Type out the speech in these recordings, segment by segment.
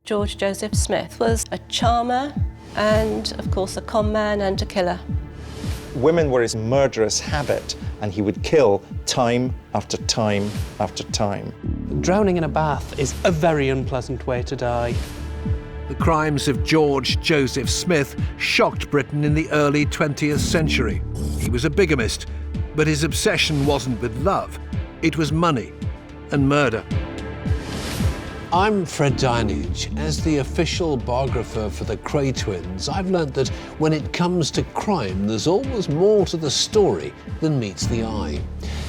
George Joseph Smith was a charmer and, of course, a con man and a killer. Women were his murderous habit, and he would kill time after time after time. Drowning in a bath is a very unpleasant way to die. The crimes of George Joseph Smith shocked Britain in the early 20th century. He was a bigamist, but his obsession wasn't with love. It was money and murder. I'm Fred Dinenage. As the official biographer for the Cray twins, I've learnt that when it comes to crime, there's always more to the story than meets the eye.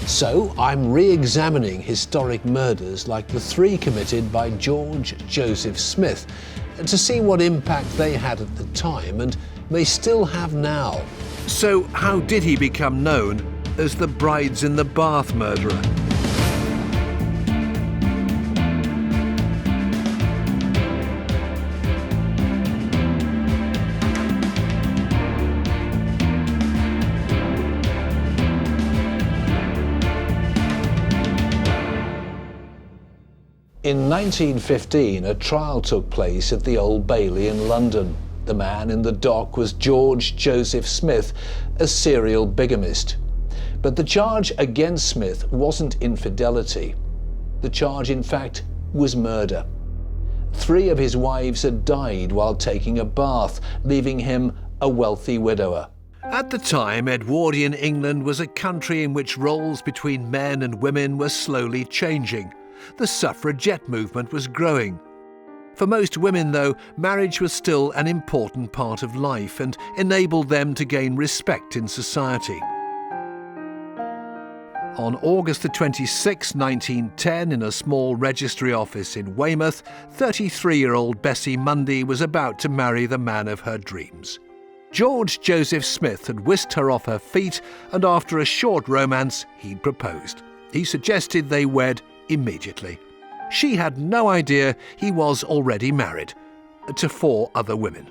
So I'm re-examining historic murders like the 3 committed by George Joseph Smith to see what impact they had at the time and may still have now. So how did he become known as the Brides in the Bath murderer? In 1915, a trial took place at the Old Bailey in London. The man in the dock was George Joseph Smith, a serial bigamist. But the charge against Smith wasn't infidelity. The charge, in fact, was murder. 3 of his wives had died while taking a bath, leaving him a wealthy widower. At the time, Edwardian England was a country in which roles between men and women were slowly changing. The suffragette movement was growing. For most women, though, marriage was still an important part of life and enabled them to gain respect in society. On August the 26th, 1910, in a small registry office in Weymouth, 33-year-old Bessie Mundy was about to marry the man of her dreams. George Joseph Smith had whisked her off her feet, and after a short romance, he'd proposed. He suggested they wed immediately. She had no idea he was already married to 4 other women.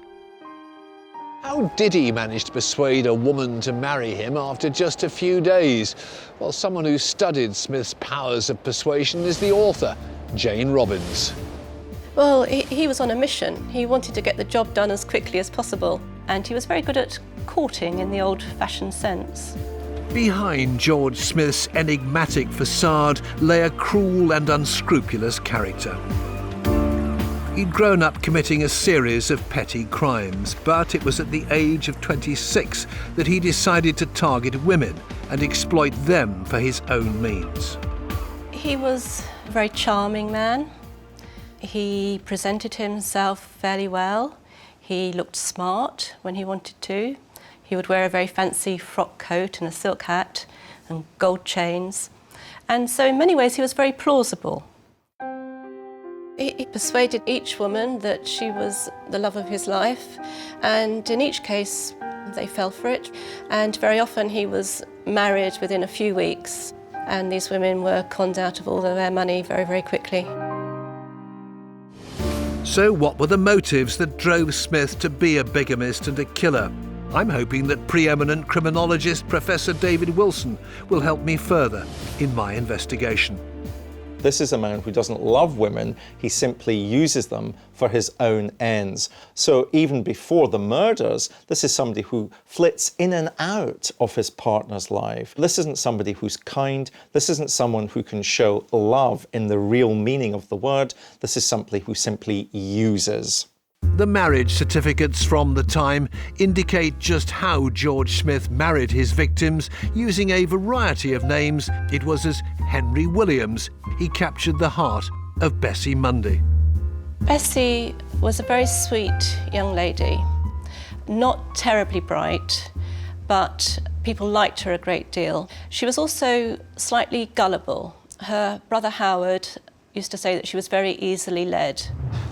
How did he manage to persuade a woman to marry him after just a few days? Well, someone who studied Smith's powers of persuasion is the author, Jane Robbins. Well, he was on a mission. He wanted to get the job done as quickly as possible, and he was very good at courting in the old-fashioned sense. Behind George Smith's enigmatic facade lay a cruel and unscrupulous character. He'd grown up committing a series of petty crimes, but it was at the age of 26 that he decided to target women and exploit them for his own means. He was a very charming man. He presented himself fairly well. He looked smart when he wanted to. He would wear a very fancy frock coat and a silk hat and gold chains. And so in many ways he was very plausible. He persuaded each woman that she was the love of his life, and in each case they fell for it. And very often he was married within a few weeks, and these women were conned out of all of their money very, very quickly. So what were the motives that drove Smith to be a bigamist and a killer? I'm hoping that preeminent criminologist Professor David Wilson will help me further in my investigation. This is a man who doesn't love women, he simply uses them for his own ends. So even before the murders, this is somebody who flits in and out of his partner's life. This isn't somebody who's kind, this isn't someone who can show love in the real meaning of the word, this is somebody who simply uses. The marriage certificates from the time indicate just how George Smith married his victims using a variety of names. It was as Henry Williams he captured the heart of Bessie Mundy. Bessie was a very sweet young lady, not terribly bright, but people liked her a great deal. She was also slightly gullible. Her brother Howard used to say that she was very easily led.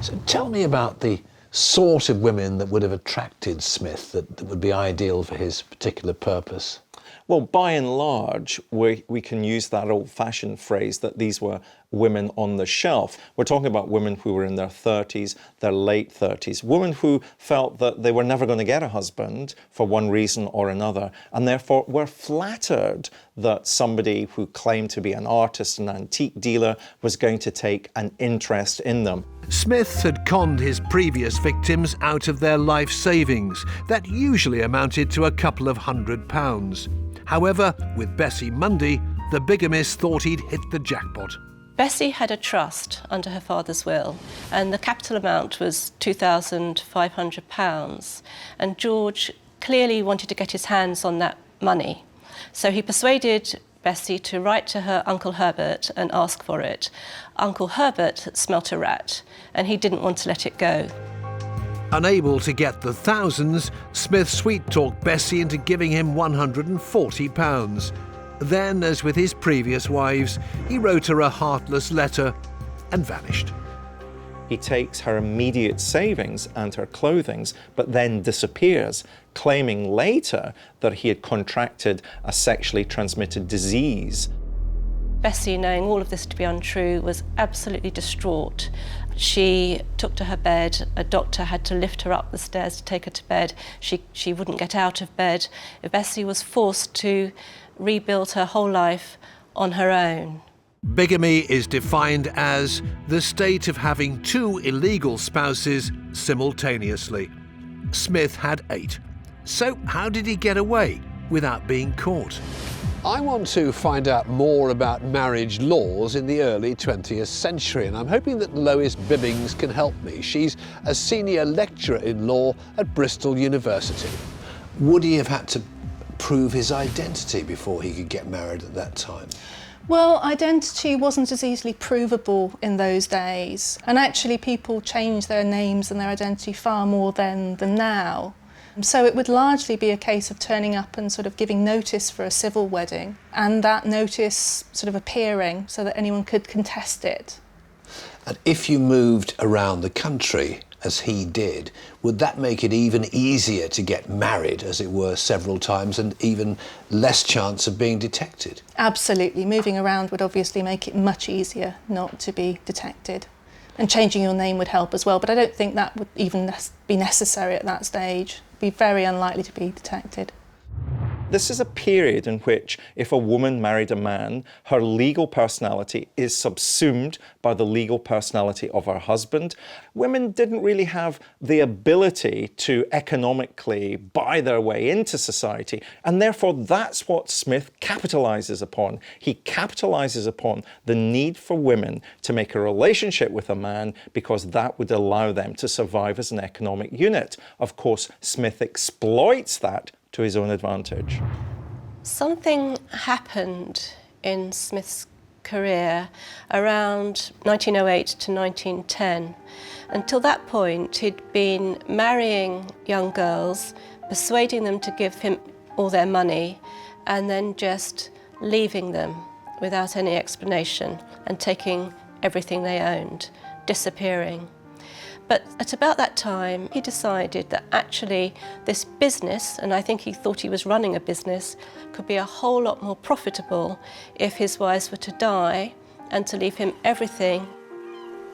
So tell me about the sort of women that would have attracted Smith, that would be ideal for his particular purpose. Well, by and large, we can use that old-fashioned phrase that these were women on the shelf. We're talking about women who were in their 30s, their late 30s, women who felt that they were never going to get a husband for one reason or another, and therefore were flattered that somebody who claimed to be an artist, an antique dealer, was going to take an interest in them. Smith had conned his previous victims out of their life savings that usually amounted to a couple of £100. However, with Bessie Mundy, the bigamist thought he'd hit the jackpot. Bessie had a trust under her father's will, and the capital amount was £2,500, and George clearly wanted to get his hands on that money. So he persuaded Bessie to write to her Uncle Herbert and ask for it. Uncle Herbert had smelt a rat, and he didn't want to let it go. Unable to get the thousands, Smith sweet-talked Bessie into giving him £140. Then, as with his previous wives, he wrote her a heartless letter and vanished. He takes her immediate savings and her clothings, but then disappears, claiming later that he had contracted a sexually transmitted disease. Bessie, knowing all of this to be untrue, was absolutely distraught. She took to her bed. A doctor had to lift her up the stairs to take her to bed. She wouldn't get out of bed. Bessie was forced to rebuild her whole life on her own. Bigamy is defined as the state of having two illegal spouses simultaneously. Smith had 8. So how did he get away without being caught? I want to find out more about marriage laws in the early 20th century, and I'm hoping that Lois Bibbings can help me. She's a senior lecturer in law at Bristol University. Would he have had to prove his identity before he could get married at that time? Well, identity wasn't as easily provable in those days, and actually people changed their names and their identity far more than now. So it would largely be a case of turning up and sort of giving notice for a civil wedding, and that notice sort of appearing so that anyone could contest it. And if you moved around the country, as he did, would that make it even easier to get married, as it were, several times, and even less chance of being detected? Absolutely. Moving around would obviously make it much easier not to be detected. And changing your name would help as well, but I don't think that would even be necessary at that stage. It'd be very unlikely to be detected. This is a period in which, if a woman married a man, her legal personality is subsumed by the legal personality of her husband. Women didn't really have the ability to economically buy their way into society, and therefore that's what Smith capitalizes upon. He capitalizes upon the need for women to make a relationship with a man because that would allow them to survive as an economic unit. Of course, Smith exploits that to his own advantage. Something happened in Smith's career around 1908 to 1910. Until that point, he'd been marrying young girls, persuading them to give him all their money, and then just leaving them without any explanation and taking everything they owned, disappearing. But at about that time, he decided that actually this business, and I think he thought he was running a business, could be a whole lot more profitable if his wives were to die and to leave him everything.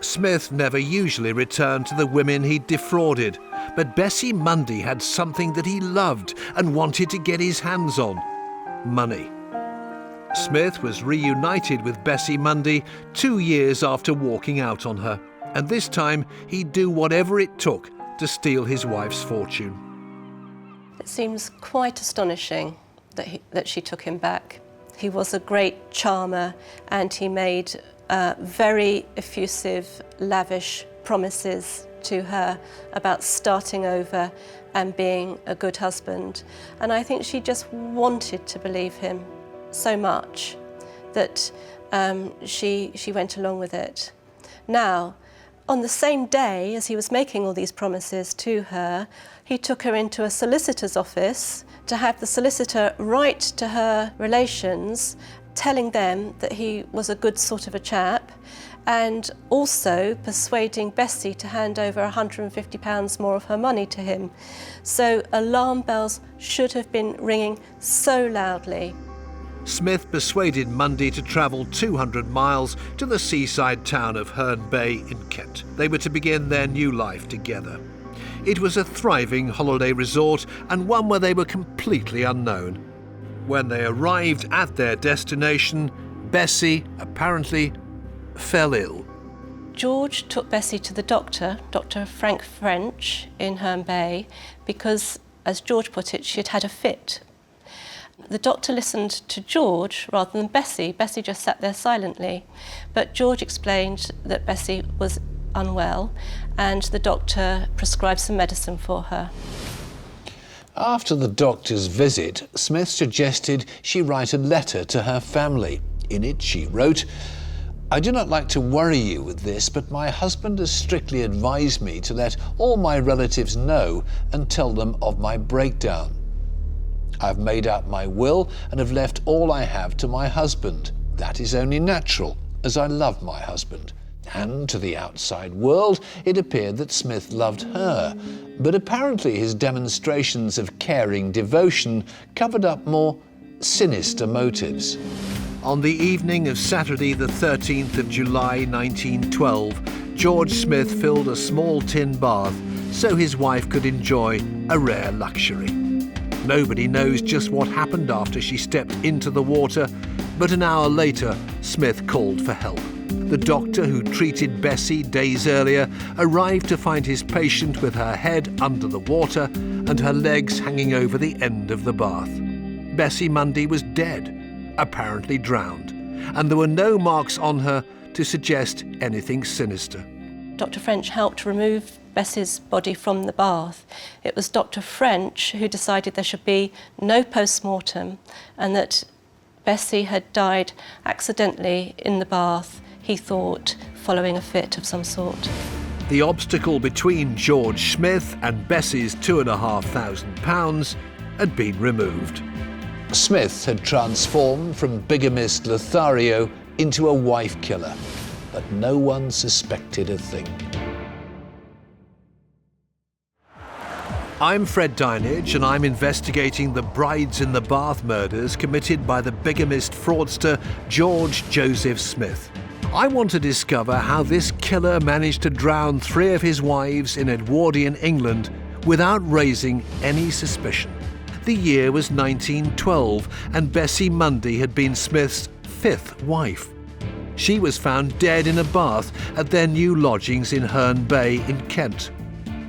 Smith never usually returned to the women he'd defrauded, but Bessie Mundy had something that he loved and wanted to get his hands on: money. Smith was reunited with Bessie Mundy 2 years after walking out on her, and this time he'd do whatever it took to steal his wife's fortune. It seems quite astonishing that she took him back. He was a great charmer, and he made very effusive, lavish promises to her about starting over and being a good husband. And I think she just wanted to believe him so much that she went along with it. Now, on the same day as he was making all these promises to her, he took her into a solicitor's office to have the solicitor write to her relations, telling them that he was a good sort of a chap, and also persuading Bessie to hand over £150 more of her money to him. So alarm bells should have been ringing so loudly. Smith persuaded Mundy to travel 200 miles to the seaside town of Herne Bay in Kent. They were to begin their new life together. It was a thriving holiday resort and one where they were completely unknown. When they arrived at their destination, Bessie apparently fell ill. George took Bessie to the doctor, Dr. Frank French, in Herne Bay, because, as George put it, she had had a fit. The doctor listened to George rather than Bessie. Bessie just sat there silently. But George explained that Bessie was unwell, and the doctor prescribed some medicine for her. After the doctor's visit, Smith suggested she write a letter to her family. In it, she wrote, "I do not like to worry you with this, but my husband has strictly advised me to let all my relatives know and tell them of my breakdown. I've made out my will and have left all I have to my husband. That is only natural, as I love my husband." And to the outside world, it appeared that Smith loved her, but apparently his demonstrations of caring devotion covered up more sinister motives. On the evening of Saturday the 13th of July 1912, George Smith filled a small tin bath so his wife could enjoy a rare luxury. Nobody knows just what happened after she stepped into the water, but an hour later, Smith called for help. The doctor who treated Bessie days earlier arrived to find his patient with her head under the water and her legs hanging over the end of the bath. Bessie Mundy was dead, apparently drowned, and there were no marks on her to suggest anything sinister. Dr. French helped remove Bessie's body from the bath. It was Dr. French who decided there should be no post-mortem and that Bessie had died accidentally in the bath, he thought, following a fit of some sort. The obstacle between George Smith and Bessie's £2,500 had been removed. Smith had transformed from bigamist Lothario into a wife killer, but no one suspected a thing. I'm Fred Dinenage, and I'm investigating the brides in the bath murders committed by the bigamist fraudster George Joseph Smith. I want to discover how this killer managed to drown 3 of his wives in Edwardian England without raising any suspicion. The year was 1912, and Bessie Mundy had been Smith's 5th wife. She was found dead in a bath at their new lodgings in Herne Bay in Kent.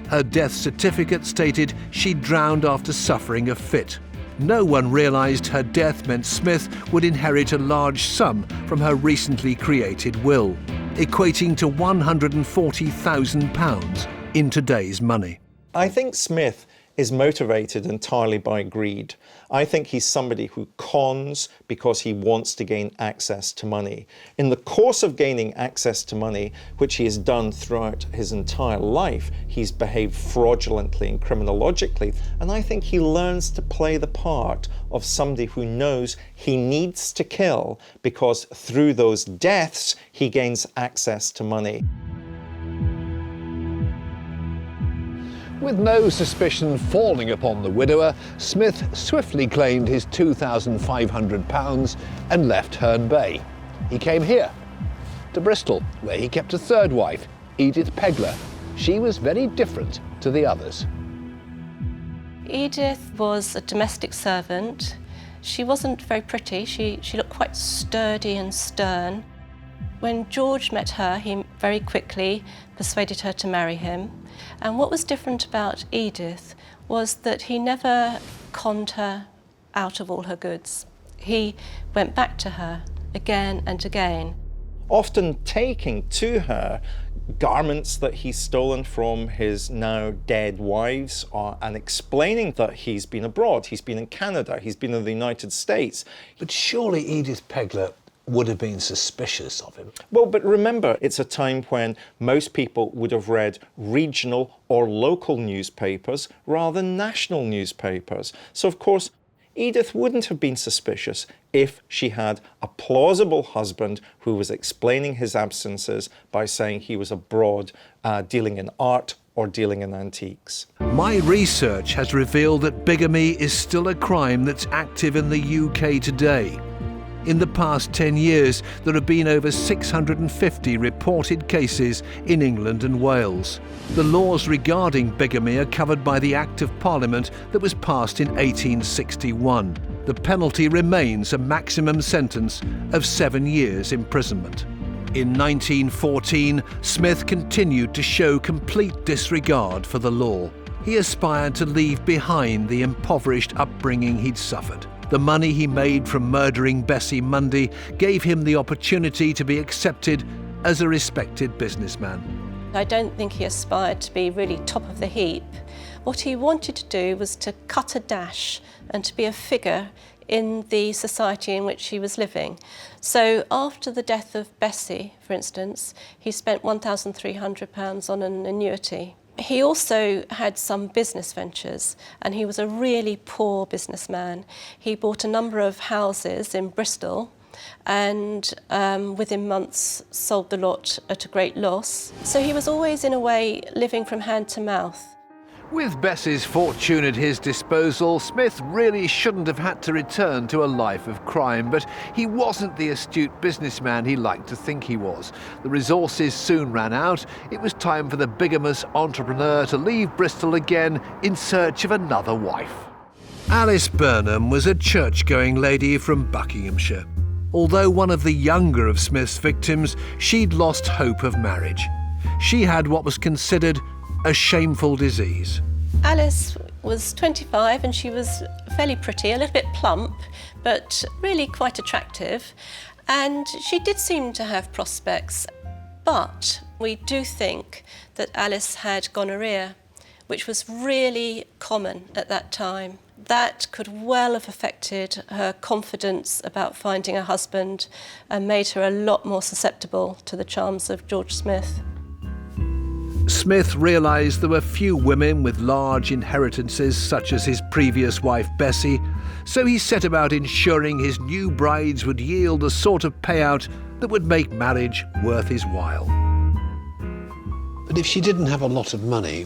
Her death certificate stated she drowned after suffering a fit. No one realised her death meant Smith would inherit a large sum from her recently created will, equating to £140,000 in today's money. I think Smith is motivated entirely by greed. I think he's somebody who cons because he wants to gain access to money. In the course of gaining access to money, which he has done throughout his entire life, he's behaved fraudulently and criminologically. And I think he learns to play the part of somebody who knows he needs to kill because through those deaths, he gains access to money. With no suspicion falling upon the widower, Smith swiftly claimed his £2,500 and left Herne Bay. He came here, to Bristol, where he kept a 3rd wife, Edith Pegler. She was very different to the others. Edith was a domestic servant. She wasn't very pretty. She looked quite sturdy and stern. When George met her, he very quickly persuaded her to marry him. And what was different about Edith was that he never conned her out of all her goods. He went back to her again and again. Often taking to her garments that he's stolen from his now dead wives and explaining that he's been abroad, he's been in Canada, he's been in the United States. But surely Edith Pegler would have been suspicious of him. Well, but remember, it's a time when most people would have read regional or local newspapers rather than national newspapers. So, of course, Edith wouldn't have been suspicious if she had a plausible husband who was explaining his absences by saying he was abroad dealing in art or dealing in antiques. My research has revealed that bigamy is still a crime that's active in the UK today. In the past 10 years, there have been over 650 reported cases in England and Wales. The laws regarding bigamy are covered by the Act of Parliament that was passed in 1861. The penalty remains a maximum sentence of 7 years imprisonment. In 1914, Smith continued to show complete disregard for the law. He aspired to leave behind the impoverished upbringing he'd suffered. The money he made from murdering Bessie Mundy gave him the opportunity to be accepted as a respected businessman. I don't think he aspired to be really top of the heap. What he wanted to do was to cut a dash and to be a figure in the society in which he was living. So after the death of Bessie, for instance, he spent £1,300 on an annuity. He also had some business ventures, and he was a really poor businessman. He bought a number of houses in Bristol and within months sold the lot at a great loss. So he was always, in a way, living from hand to mouth. With Bessie's fortune at his disposal, Smith really shouldn't have had to return to a life of crime, but he wasn't the astute businessman he liked to think he was. The resources soon ran out. It was time for the bigamous entrepreneur to leave Bristol again in search of another wife. Alice Burnham was a church-going lady from Buckinghamshire. Although one of the younger of Smith's victims, she'd lost hope of marriage. She had what was considered a shameful disease. Alice was 25 and she was fairly pretty, a little bit plump, but really quite attractive. And she did seem to have prospects. But we do think that Alice had gonorrhea, which was really common at that time. That could well have affected her confidence about finding a husband and made her a lot more susceptible to the charms of George Smith. Smith realised there were few women with large inheritances such as his previous wife Bessie, so he set about ensuring his new brides would yield a sort of payout that would make marriage worth his while. But if she didn't have a lot of money,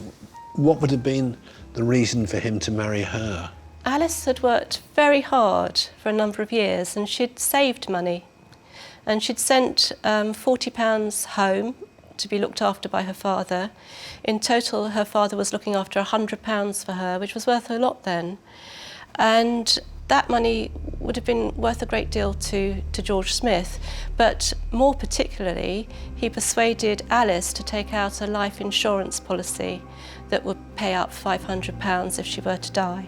what would have been the reason for him to marry her? Alice had worked very hard for a number of years and she'd saved money. And she'd sent £40 home to be looked after by her father. In total, her father was looking after £100 for her, which was worth a lot then. And that money would have been worth a great deal to George Smith, but more particularly, he persuaded Alice to take out a life insurance policy that would pay out £500 if she were to die.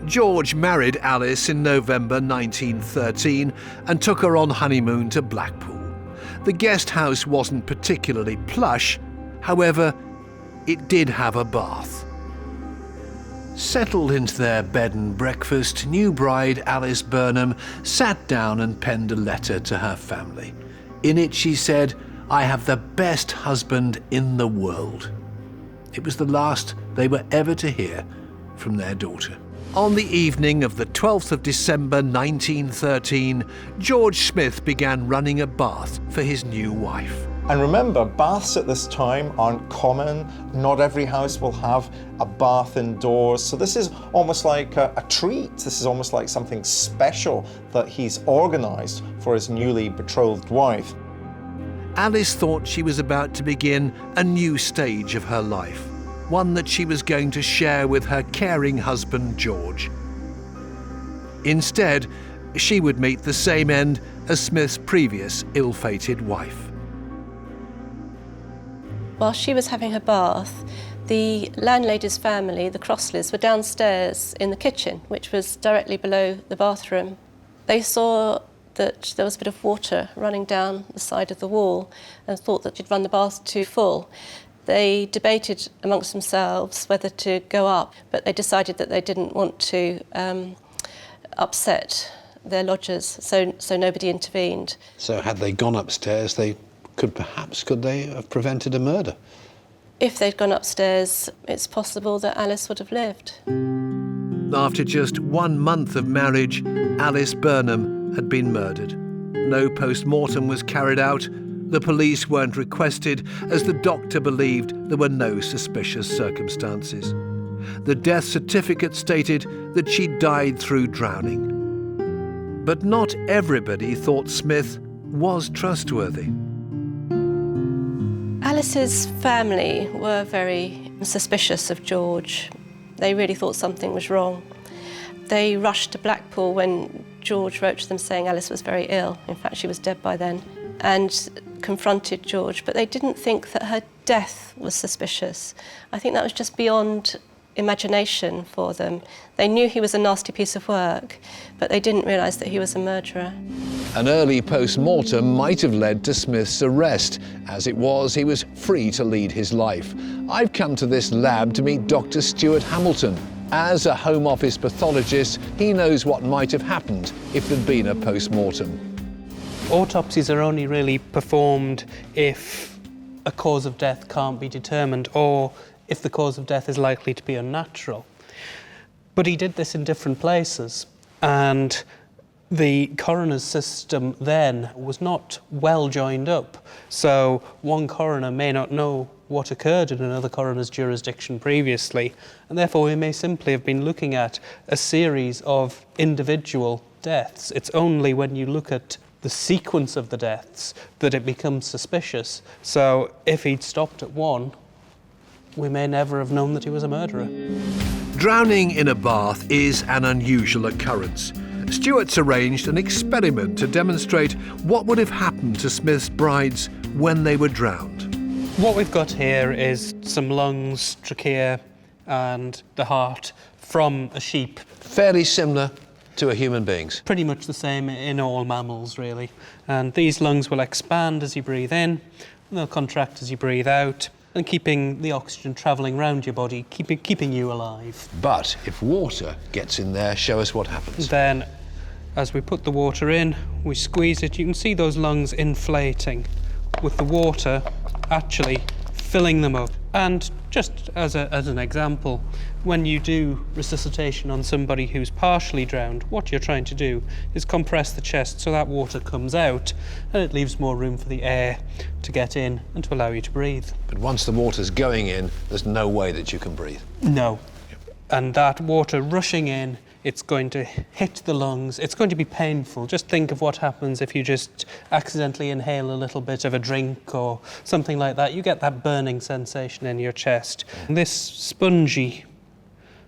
George married Alice in November 1913 and took her on honeymoon to Blackpool. The guest house wasn't particularly plush, however, it did have a bath. Settled into their bed and breakfast, new bride Alice Burnham sat down and penned a letter to her family. In it she said, "I have the best husband in the world." It was the last they were ever to hear from their daughter. On the evening of the 12th of December 1913, George Smith began running a bath for his new wife. And remember, baths at this time aren't common. Not every house will have a bath indoors. So this is almost like a treat. This is almost like something special that he's organised for his newly betrothed wife. Alice thought she was about to begin a new stage of her life, one that she was going to share with her caring husband, George. Instead, she would meet the same end as Smith's previous ill-fated wife. While she was having her bath, the landlady's family, the Crossleys, were downstairs in the kitchen, which was directly below the bathroom. They saw that there was a bit of water running down the side of the wall and thought that she'd run the bath too full. They debated amongst themselves whether to go up, but they decided that they didn't want to upset their lodgers, so nobody intervened. So had they gone upstairs, could they have prevented a murder? If they'd gone upstairs, it's possible that Alice would have lived. After just 1 month of marriage, Alice Burnham had been murdered. No post-mortem was carried out. The police weren't requested, as the doctor believed there were no suspicious circumstances. The death certificate stated that she died through drowning. But not everybody thought Smith was trustworthy. Alice's family were very suspicious of George. They really thought something was wrong. They rushed to Blackpool when George wrote to them saying Alice was very ill. In fact, she was dead by then. and confronted George, but they didn't think that her death was suspicious. I think that was just beyond imagination for them. They knew he was a nasty piece of work, but they didn't realise that he was a murderer. An early post-mortem might have led to Smith's arrest. As it was, he was free to lead his life. I've come to this lab to meet Dr. Stuart Hamilton. As a Home Office pathologist, he knows what might have happened if there'd been a post-mortem. Autopsies are only really performed if a cause of death can't be determined or if the cause of death is likely to be unnatural. But he did this in different places, and the coroner's system then was not well joined up. So one coroner may not know what occurred in another coroner's jurisdiction previously, and therefore we may simply have been looking at a series of individual deaths. It's only when you look at the sequence of the deaths that it becomes suspicious. So if he'd stopped at one, we may never have known that he was a murderer. Drowning in a bath is an unusual occurrence. Stuart's arranged an experiment to demonstrate what would have happened to Smith's brides when they were drowned. What we've got here is some lungs, trachea, and the heart from a sheep. Fairly similar to a human being's. Pretty much the same in all mammals, really. And these lungs will expand as you breathe in, and they'll contract as you breathe out, and keeping the oxygen travelling around your body, keeping you alive. But if water gets in there, show us what happens. Then, as we put the water in, we squeeze it. You can see those lungs inflating with the water actually filling them up. And just as an example, when you do resuscitation on somebody who's partially drowned, what you're trying to do is compress the chest so that water comes out and it leaves more room for the air to get in and to allow you to breathe. But once the water's going in, there's no way that you can breathe. No. And that water rushing in, it's going to hit the lungs. It's going to be painful. Just think of what happens if you just accidentally inhale a little bit of a drink or something like that. You get that burning sensation in your chest. And this spongy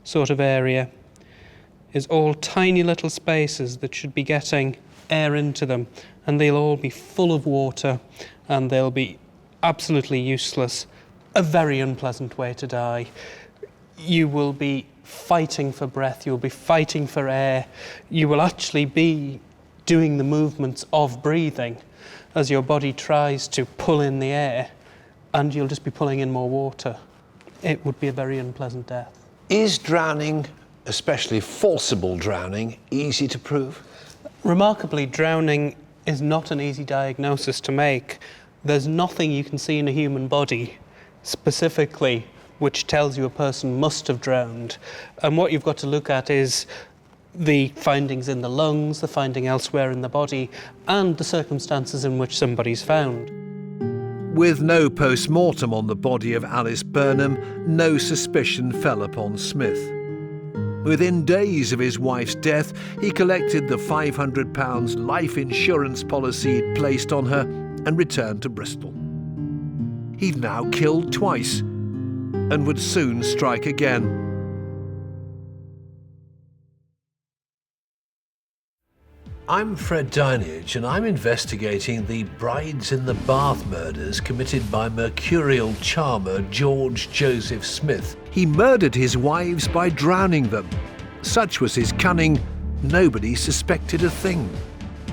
sort of area is all tiny little spaces that should be getting air into them, and they'll all be full of water and they'll be absolutely useless. A very unpleasant way to die. You will be fighting for breath, you'll be fighting for air, you will actually be doing the movements of breathing as your body tries to pull in the air, and you'll just be pulling in more water. It would be a very unpleasant death. Is drowning, especially forcible drowning, easy to prove? Remarkably, drowning is not an easy diagnosis to make. There's nothing you can see in a human body specifically which tells you a person must have drowned. And what you've got to look at is the findings in the lungs, the finding elsewhere in the body, and the circumstances in which somebody's found. With no post-mortem on the body of Alice Burnham, no suspicion fell upon Smith. Within days of his wife's death, he collected the £500 life insurance policy he'd placed on her and returned to Bristol. He'd now killed twice and would soon strike again. I'm Fred Dinenage, and I'm investigating the brides in the bath murders committed by mercurial charmer George Joseph Smith. He murdered his wives by drowning them. Such was his cunning, nobody suspected a thing.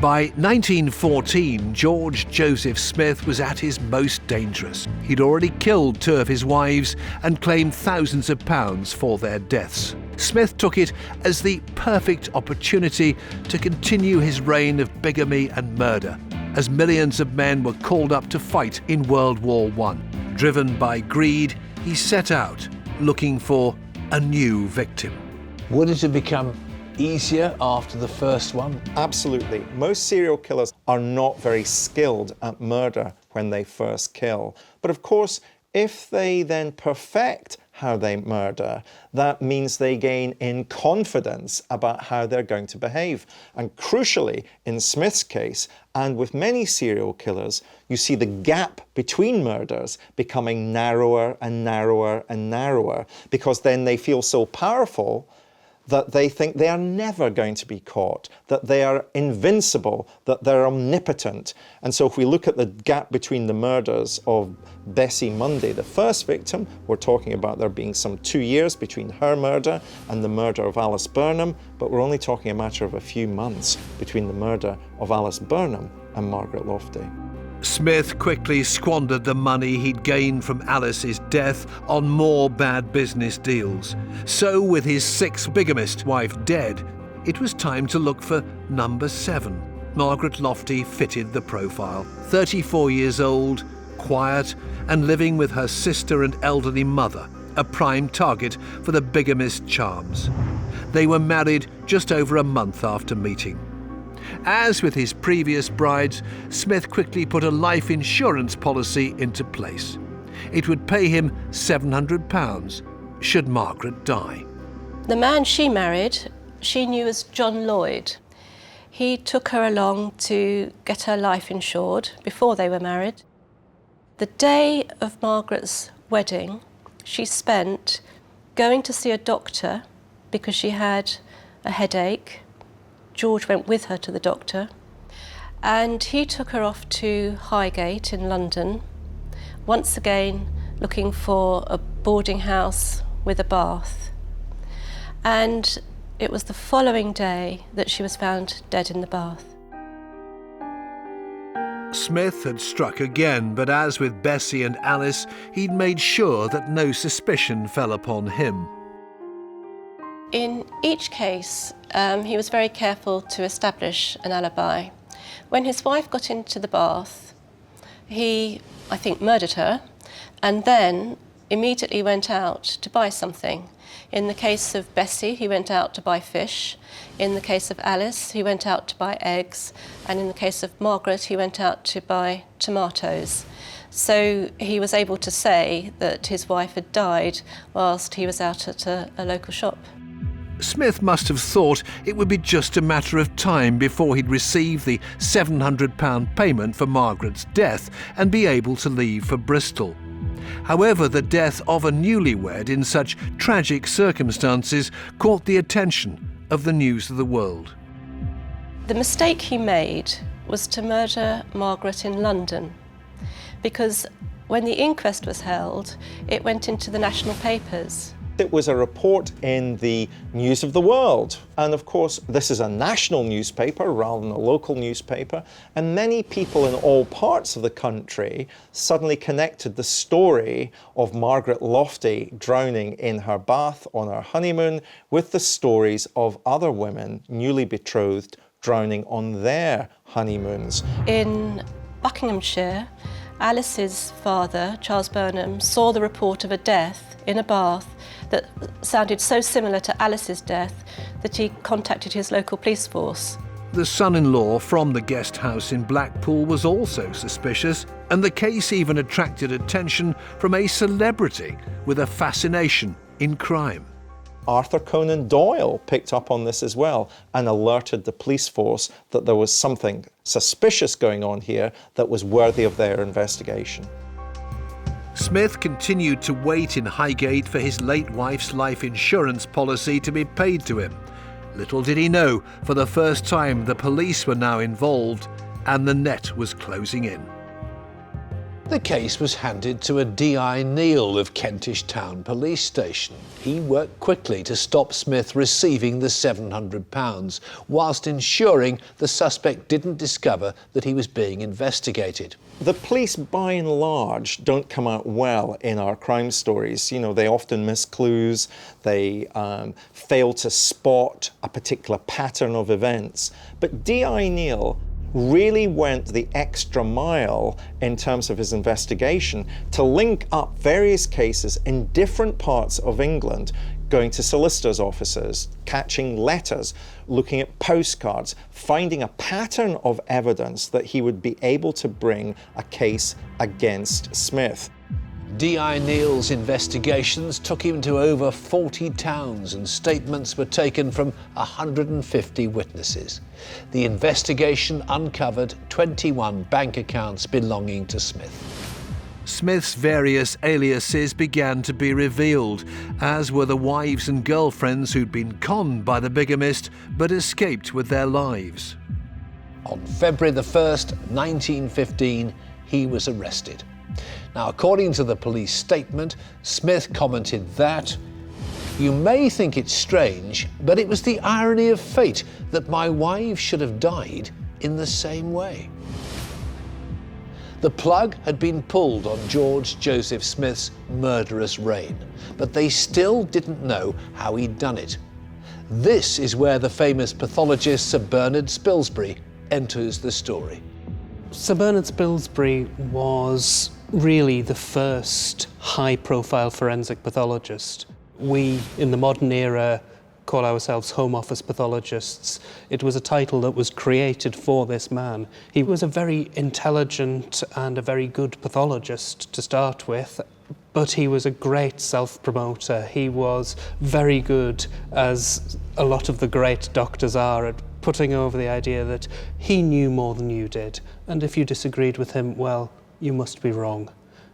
By 1914, George Joseph Smith was at his most dangerous. He'd already killed two of his wives and claimed thousands of pounds for their deaths. Smith took it as the perfect opportunity to continue his reign of bigamy and murder, as millions of men were called up to fight in World War I. Driven by greed, he set out looking for a new victim. Would it have become easier after the first one? Absolutely. Most serial killers are not very skilled at murder when they first kill. But of course, if they then perfect how they murder, that means they gain in confidence about how they're going to behave. And crucially, in Smith's case, and with many serial killers, you see the gap between murders becoming narrower and narrower and narrower, because then they feel so powerful that they think they are never going to be caught, that they are invincible, that they're omnipotent. And so if we look at the gap between the murders of Bessie Mundy, the first victim, we're talking about there being some 2 years between her murder and the murder of Alice Burnham, but we're only talking a matter of a few months between the murder of Alice Burnham and Margaret Lofty. Smith quickly squandered the money he'd gained from Alice's death on more bad business deals. So, with his sixth bigamist wife dead, it was time to look for number 7. Margaret Lofty fitted the profile. 34 years old, quiet, and living with her sister and elderly mother, a prime target for the bigamist charms. They were married just over a month after meeting. As with his previous brides, Smith quickly put a life insurance policy into place. It would pay him £700 should Margaret die. The man she married, she knew as John Lloyd. He took her along to get her life insured before they were married. The day of Margaret's wedding, she spent going to see a doctor because she had a headache. George went with her to the doctor, and he took her off to Highgate in London, once again looking for a boarding house with a bath. And it was the following day that she was found dead in the bath. Smith had struck again, but as with Bessie and Alice, he'd made sure that no suspicion fell upon him. In each case, he was very careful to establish an alibi. When his wife got into the bath, he, I think, murdered her, and then immediately went out to buy something. In the case of Bessie, he went out to buy fish. In the case of Alice, he went out to buy eggs. And in the case of Margaret, he went out to buy tomatoes. So he was able to say that his wife had died whilst he was out at a local shop. Smith must have thought it would be just a matter of time before he'd receive the £700 payment for Margaret's death and be able to leave for Bristol. However, the death of a newlywed in such tragic circumstances caught the attention of the News of the World. The mistake he made was to murder Margaret in London, because when the inquest was held, it went into the national papers. It was a report in the News of the World. And of course, this is a national newspaper rather than a local newspaper. And many people in all parts of the country suddenly connected the story of Margaret Lofty drowning in her bath on her honeymoon with the stories of other women, newly betrothed, drowning on their honeymoons. In Buckinghamshire, Alice's father, Charles Burnham, saw the report of a death in a bath that sounded so similar to Alice's death that he contacted his local police force. The son-in-law from the guest house in Blackpool was also suspicious, and the case even attracted attention from a celebrity with a fascination in crime. Arthur Conan Doyle picked up on this as well and alerted the police force that there was something suspicious going on here that was worthy of their investigation. Smith continued to wait in Highgate for his late wife's life insurance policy to be paid to him. Little did he know, for the first time the police were now involved and the net was closing in. The case was handed to a D.I. Neal of Kentish Town Police Station. He worked quickly to stop Smith receiving the £700, whilst ensuring the suspect didn't discover that he was being investigated. The police, by and large, don't come out well in our crime stories. You know, they often miss clues, they fail to spot a particular pattern of events. But D.I. Neal really went the extra mile in terms of his investigation to link up various cases in different parts of England, going to solicitors' offices, catching letters, looking at postcards, finding a pattern of evidence that he would be able to bring a case against Smith. D.I. Neal's investigations took him to over 40 towns and statements were taken from 150 witnesses. The investigation uncovered 21 bank accounts belonging to Smith. Smith's various aliases began to be revealed, as were the wives and girlfriends who'd been conned by the bigamist but escaped with their lives. On February the 1st, 1915, he was arrested. Now, according to the police statement, Smith commented that, "You may think it strange, but it was the irony of fate that my wives should have died in the same way." The plug had been pulled on George Joseph Smith's murderous reign, but they still didn't know how he'd done it. This is where the famous pathologist Sir Bernard Spilsbury enters the story. Sir Bernard Spilsbury was really the first high-profile forensic pathologist. We, in the modern era, call ourselves Home Office pathologists. It was a title that was created for this man. He was a very intelligent and a very good pathologist to start with, but he was a great self-promoter. He was very good, as a lot of the great doctors are, at putting over the idea that he knew more than you did. And if you disagreed with him, well, you must be wrong.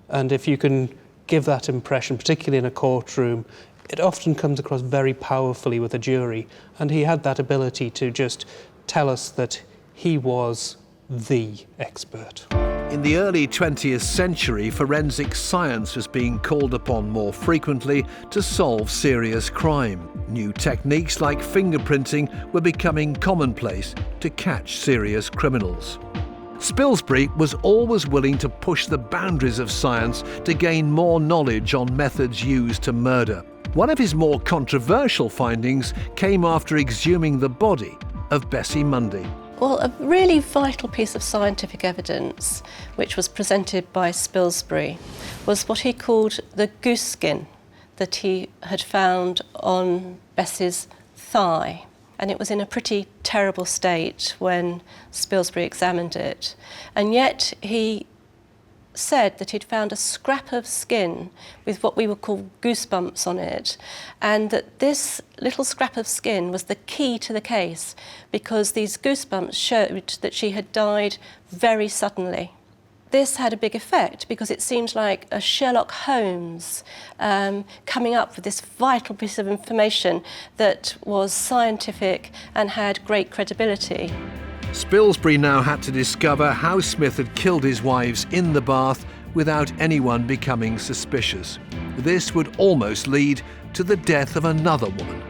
And if you can give that impression, particularly in a courtroom, it often comes across very powerfully with a jury. And he had that ability to just tell us that he was the expert. In the early 20th century, forensic science was being called upon more frequently to solve serious crime. New techniques like fingerprinting were becoming commonplace to catch serious criminals. Spilsbury was always willing to push the boundaries of science to gain more knowledge on methods used to murder. One of his more controversial findings came after exhuming the body of Bessie Mundy. Well, a really vital piece of scientific evidence, which was presented by Spilsbury, was what he called the goose skin that he had found on Bessie's thigh. And it was in a pretty terrible state when Spilsbury examined it. And yet he said that he'd found a scrap of skin with what we would call goosebumps on it, and that this little scrap of skin was the key to the case, because these goosebumps showed that she had died very suddenly. This had a big effect because it seemed like a Sherlock Holmes coming up with this vital piece of information that was scientific and had great credibility. Spilsbury now had to discover how Smith had killed his wives in the bath without anyone becoming suspicious. This would almost lead to the death of another woman.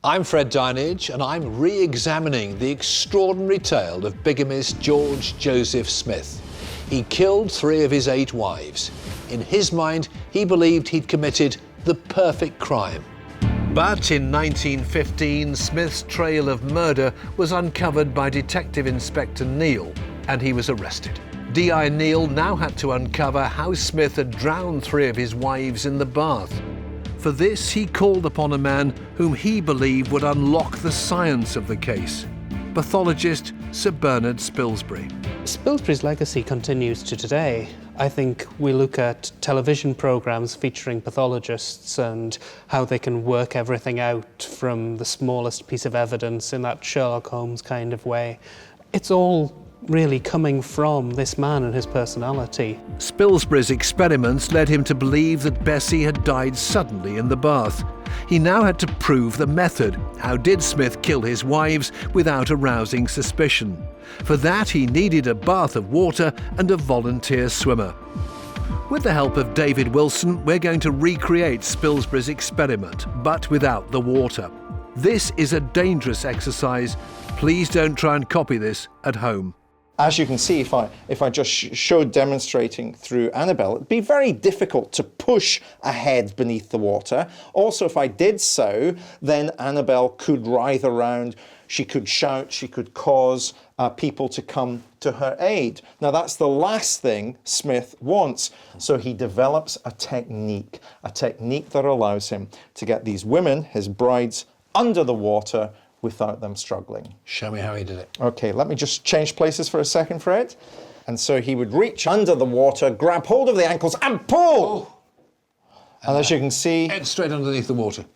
I'm Fred Dinenage, and I'm re-examining the extraordinary tale of bigamist George Joseph Smith. He killed 3 of his 8 wives. In his mind, he believed he'd committed the perfect crime. But in 1915, Smith's trail of murder was uncovered by Detective Inspector Neal, and he was arrested. D.I. Neal now had to uncover how Smith had drowned 3 of his wives in the bath. For this, he called upon a man whom he believed would unlock the science of the case, pathologist Sir Bernard Spilsbury. Spilsbury's legacy continues to today. I think we look at television programmes featuring pathologists and how they can work everything out from the smallest piece of evidence in that Sherlock Holmes kind of way. It's all really coming from this man and his personality. Spilsbury's experiments led him to believe that Bessie had died suddenly in the bath. He now had to prove the method. How did Smith kill his wives without arousing suspicion? For that, he needed a bath of water and a volunteer swimmer. With the help of David Wilson, we're going to recreate Spilsbury's experiment, but without the water. This is a dangerous exercise. Please don't try and copy this at home. As you can see, if I just showed demonstrating through Annabelle, it'd be very difficult to push a head beneath the water. Also, if I did so, then Annabelle could writhe around, she could shout, she could cause people to come to her aid. Now, that's the last thing Smith wants. So he develops a technique that allows him to get these women, his brides, under the water without them struggling. Show me how he did it. Okay, let me just change places for a second, Fred. And so he would reach under the water, grab hold of the ankles and pull! And as you can see... Head straight underneath the water.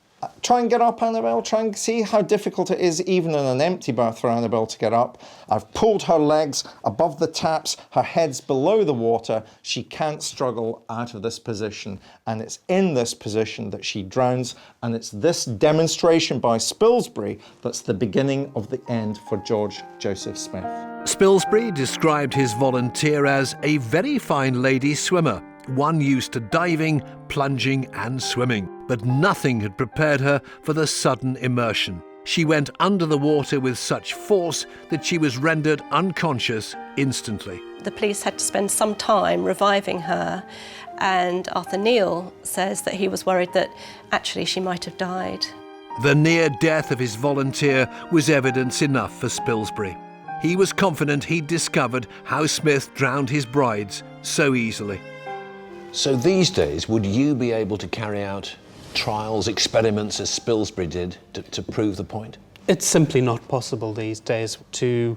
Try and get up, Annabelle. Try and see how difficult it is, even in an empty bath, for Annabelle to get up. I've pulled her legs above the taps, her head's below the water. She can't struggle out of this position. And it's in this position that she drowns. And it's this demonstration by Spilsbury that's the beginning of the end for George Joseph Smith. Spilsbury described his volunteer as a very fine lady swimmer, one used to diving, plunging and swimming. But nothing had prepared her for the sudden immersion. She went under the water with such force that she was rendered unconscious instantly. The police had to spend some time reviving her, and Arthur Neal says that he was worried that actually she might have died. The near death of his volunteer was evidence enough for Spilsbury. He was confident he'd discovered how Smith drowned his brides so easily. So these days, would you be able to carry out trials, experiments as Spilsbury did to prove the point? It's simply not possible these days to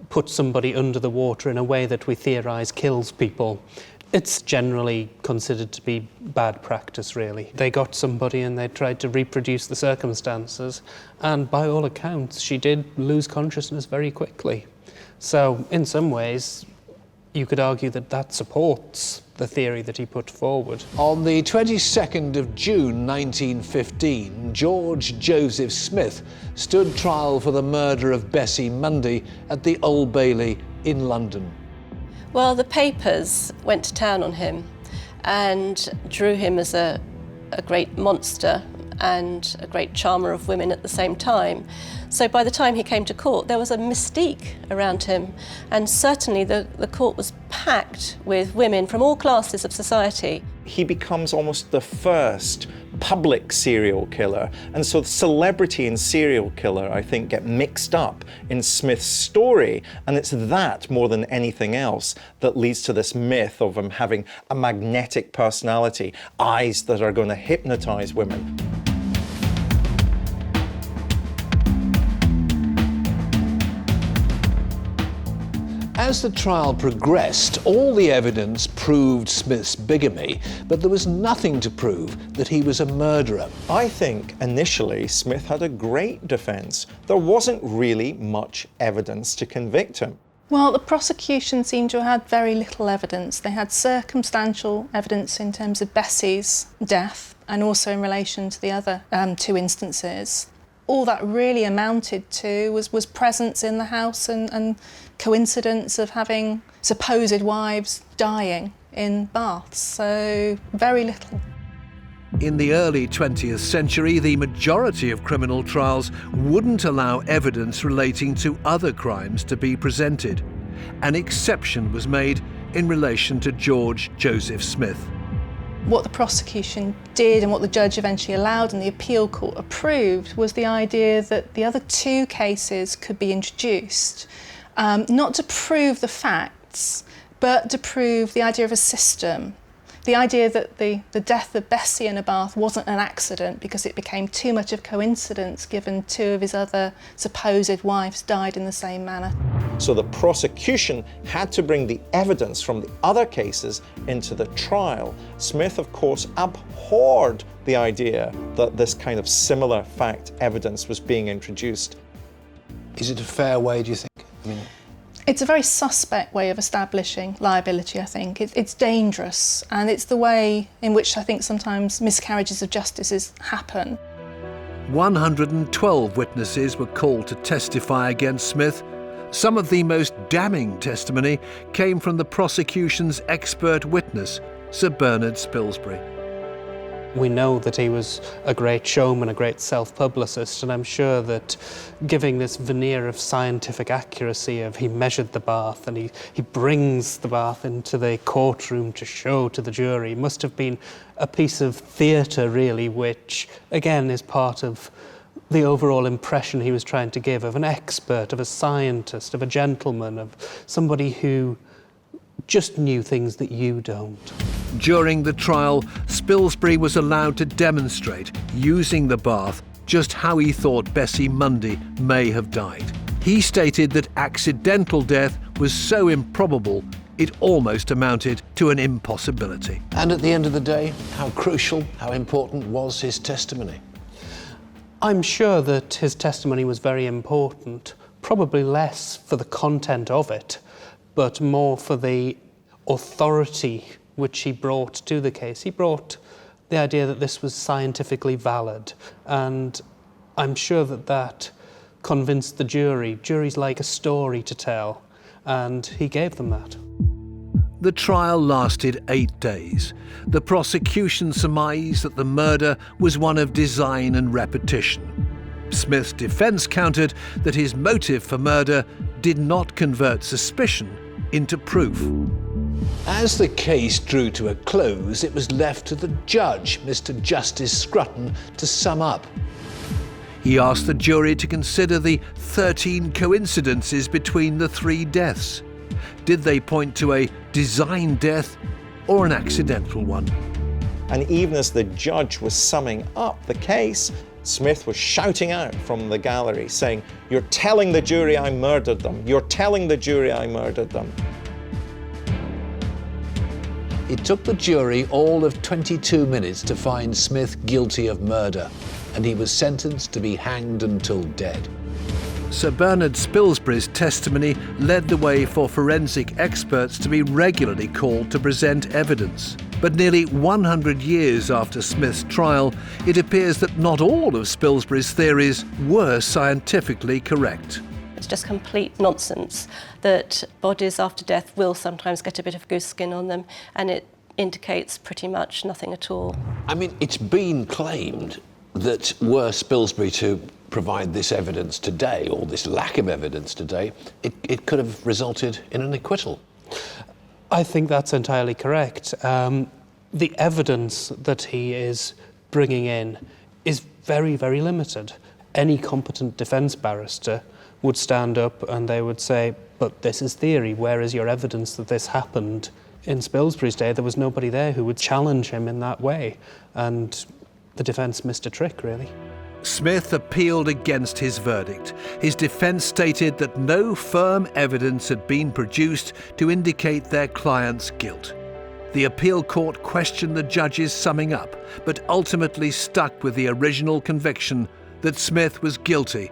put somebody under the water in a way that we theorise kills people. It's generally considered to be bad practice, really. They got somebody and they tried to reproduce the circumstances, and by all accounts, she did lose consciousness very quickly. So, in some ways, you could argue that that supports the theory that he put forward. On the 22nd of June 1915, George Joseph Smith stood trial for the murder of Bessie Mundy at the Old Bailey in London. Well, the papers went to town on him and drew him as a great monster and a great charmer of women at the same time. So by the time he came to court, there was a mystique around him, and certainly the court was packed with women from all classes of society. He becomes almost the first public serial killer, and so celebrity and serial killer, I think, get mixed up in Smith's story, and it's that more than anything else that leads to this myth of him having a magnetic personality, eyes that are going to hypnotize women. As the trial progressed, all the evidence proved Smith's bigamy, but there was nothing to prove that he was a murderer. I think initially Smith had a great defence. There wasn't really much evidence to convict him. Well, the prosecution seemed to have had very little evidence. They had circumstantial evidence in terms of Bessie's death and also in relation to the other two instances. All that really amounted to was presence in the house and coincidence of having supposed wives dying in baths, so very little. In the early 20th century, the majority of criminal trials wouldn't allow evidence relating to other crimes to be presented. An exception was made in relation to George Joseph Smith. What the prosecution did and what the judge eventually allowed and the appeal court approved was the idea that the other two cases could be introduced, not to prove the facts, but to prove the idea of a system. The idea that the death of Bessie in a bath wasn't an accident because it became too much of coincidence given two of his other supposed wives died in the same manner. So the prosecution had to bring the evidence from the other cases into the trial. Smith, of course, abhorred the idea that this kind of similar fact evidence was being introduced. Is it a fair way, do you think? It's a very suspect way of establishing liability, I think. It's dangerous, and it's the way in which I think sometimes miscarriages of justice happen. 112 witnesses were called to testify against Smith. Some of the most damning testimony came from the prosecution's expert witness, Sir Bernard Spilsbury. We know that he was a great showman, a great self-publicist, and I'm sure that giving this veneer of scientific accuracy of he measured the bath and he brings the bath into the courtroom to show to the jury must have been a piece of theatre, really, which, again, is part of the overall impression he was trying to give of an expert, of a scientist, of a gentleman, of somebody who just knew things that you don't. During the trial, Spilsbury was allowed to demonstrate, using the bath, just how he thought Bessie Mundy may have died. He stated that accidental death was so improbable it almost amounted to an impossibility. And at the end of the day, how crucial, how important was his testimony? I'm sure that his testimony was very important, probably less for the content of it, but more for the authority which he brought to the case. He brought the idea that this was scientifically valid, and I'm sure that that convinced the jury. Juries like a story to tell, and he gave them that. The trial lasted 8 days. The prosecution surmised that the murder was one of design and repetition. Smith's defence countered that his motive for murder did not convert suspicion into proof. As the case drew to a close, it was left to the judge, Mr. Justice Scrutton, to sum up. He asked the jury to consider the 13 coincidences between the 3 deaths. Did they point to a designed death or an accidental one? And even as the judge was summing up the case, Smith was shouting out from the gallery, saying, "You're telling the jury I murdered them. You're telling the jury I murdered them." It took the jury all of 22 minutes to find Smith guilty of murder, and he was sentenced to be hanged until dead. Sir Bernard Spilsbury's testimony led the way for forensic experts to be regularly called to present evidence. But nearly 100 years after Smith's trial, it appears that not all of Spilsbury's theories were scientifically correct. It's just complete nonsense that bodies after death will sometimes get a bit of goose skin on them, and it indicates pretty much nothing at all. I mean, it's been claimed that were Spilsbury to provide this evidence today, or this lack of evidence today, it could have resulted in an acquittal. I think that's entirely correct. The evidence that he is bringing in is very, very limited. Any competent defence barrister would stand up and they would say, but this is theory, where is your evidence that this happened? In Spilsbury's day, there was nobody there who would challenge him in that way, and the defence missed a trick, really. Smith appealed against his verdict. His defence stated that no firm evidence had been produced to indicate their client's guilt. The appeal court questioned the judge's summing up, but ultimately stuck with the original conviction that Smith was guilty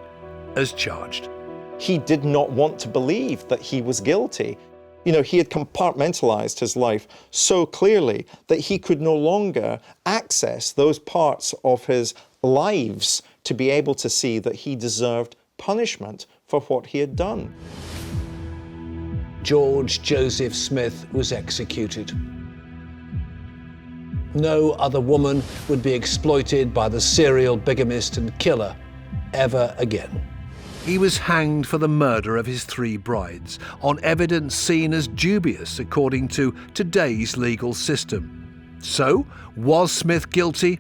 as charged. He did not want to believe that he was guilty. You know, he had compartmentalized his life so clearly that he could no longer access those parts of his lives to be able to see that he deserved punishment for what he had done. George Joseph Smith was executed. No other woman would be exploited by the serial bigamist and killer ever again. He was hanged for the murder of his 3 brides, on evidence seen as dubious according to today's legal system. So, was Smith guilty?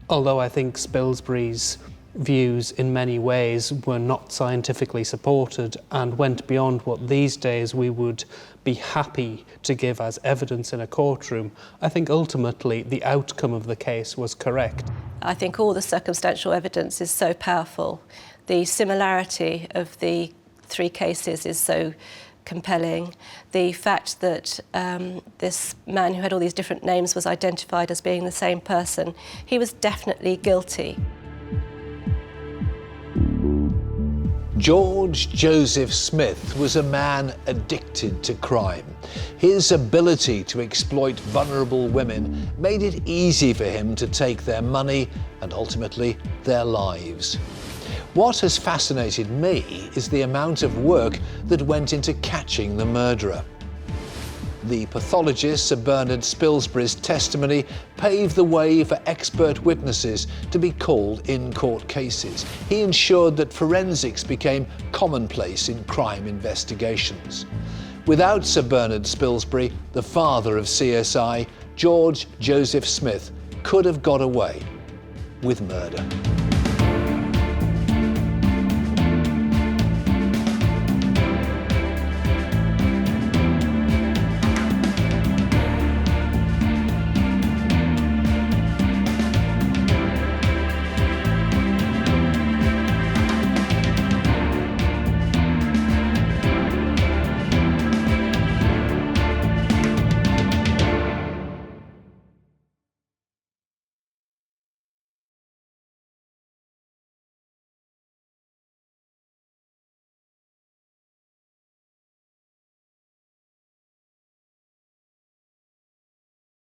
Although I think Spilsbury's views in many ways were not scientifically supported and went beyond what these days we would be happy to give as evidence in a courtroom, I think ultimately the outcome of the case was correct. I think all the circumstantial evidence is so powerful. The similarity of the 3 cases is so compelling. The fact that this man who had all these different names was identified as being the same person, he was definitely guilty. George Joseph Smith was a man addicted to crime. His ability to exploit vulnerable women made it easy for him to take their money and ultimately their lives. What has fascinated me is the amount of work that went into catching the murderer. The pathologist Sir Bernard Spilsbury's testimony paved the way for expert witnesses to be called in court cases. He ensured that forensics became commonplace in crime investigations. Without Sir Bernard Spilsbury, the father of CSI, George Joseph Smith could have got away with murder.